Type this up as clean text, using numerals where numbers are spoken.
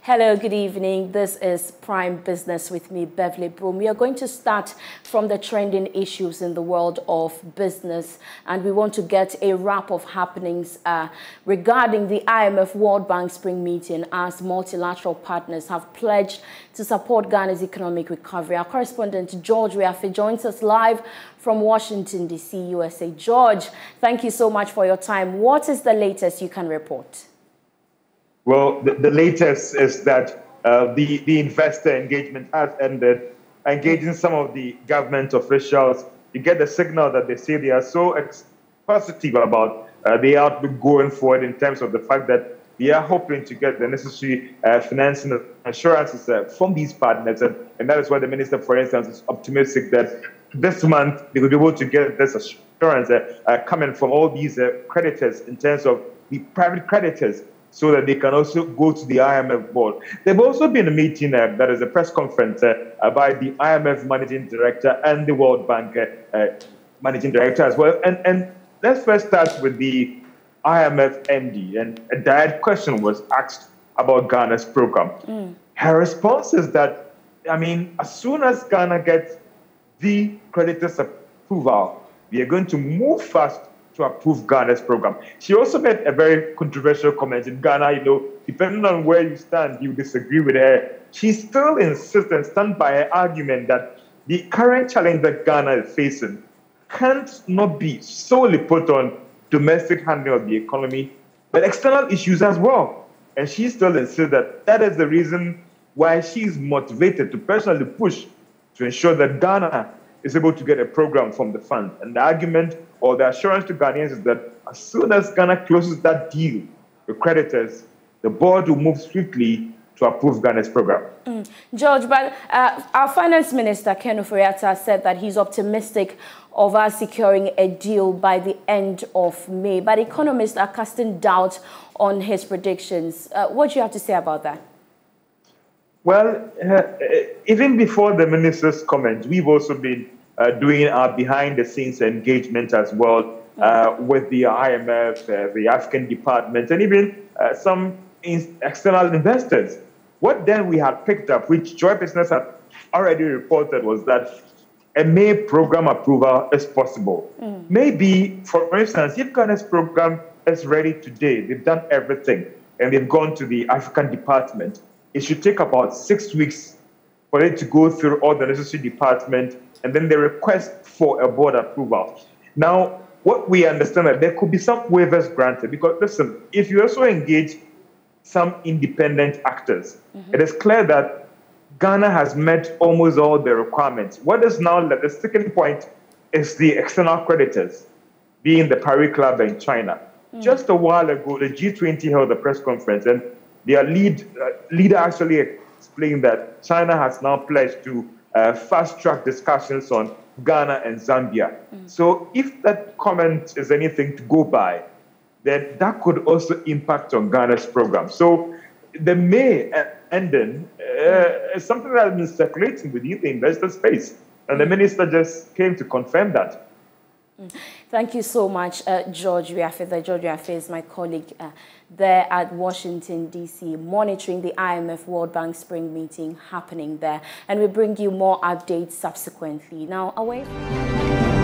Hello, good evening. This is Prime Business with me, Beverly Broom. We are going to start from the trending issues in the world of business, and we want to get a wrap of happenings regarding the IMF World Bank Spring Meeting, as multilateral partners have pledged to support Ghana's economic recovery. Our correspondent George Weafe joins us live from Washington, D.C., USA. George, thank you so much for your time. What is the latest you can report? Well, the latest is that the investor engagement has ended. Engaging some of the government officials, you get the signal that they say they are so positive about the outlook going forward in terms of the fact that they are hoping to get the necessary financing assurances from these partners. And that is why the minister, for instance, is optimistic that this month they will be able to get this assurance coming from all these creditors in terms of the private creditors, so that they can also go to the IMF board. They've also been a meeting, that is a press conference by the IMF managing director and the World Bank managing director as well. And let's first start with the IMF MD. And a direct question was asked about Ghana's program. Her response is that, as soon as Ghana gets the creditors' approval, we are going to move fast to approve Ghana's program. She also made a very controversial comment. In Ghana, depending on where you stand, you disagree with her. She still insists and stands by her argument that the current challenge that Ghana is facing can't not be solely put on domestic handling of the economy, but external issues as well. And she still insists that that is the reason why she is motivated to personally push to ensure that Ghana is able to get a program from the fund. And the argument or the assurance to Ghanaians is that as soon as Ghana closes that deal with creditors, the board will move swiftly to approve Ghana's program. George, but our finance minister, Ken Ofori-Atta, said that he's optimistic of us securing a deal by the end of May. But economists are casting doubt on his predictions. What do you have to say about that? Well, even before the minister's comments, we've also been doing our behind-the-scenes engagement as well with the IMF, the African department, and even some external investors. What then we had picked up, which Joy Business had already reported, was that a May program approval is possible. Maybe, for instance, if Ghana's program is ready today, they've done everything, and they've gone to the African department, it should take about 6 weeks for it to go through all the necessary departments, and then the request for a board approval. Now, what we understand that there could be some waivers granted, because listen, if you also engage some independent actors, it is clear that Ghana has met almost all the requirements. What is now the sticking point is the external creditors, being the Paris Club and China. Just a while ago, the G20 held a press conference, and their leader actually explained that China has now pledged to fast-track discussions on Ghana and Zambia. So if that comment is anything to go by, then that could also impact on Ghana's program. So the May ending is something that has been circulating within the investor space, and the minister just came to confirm that. Thank you so much, George Weafe. George Weafe is my colleague there at Washington, D.C., monitoring the IMF World Bank Spring Meeting happening there. And we bring you more updates subsequently. Now, away from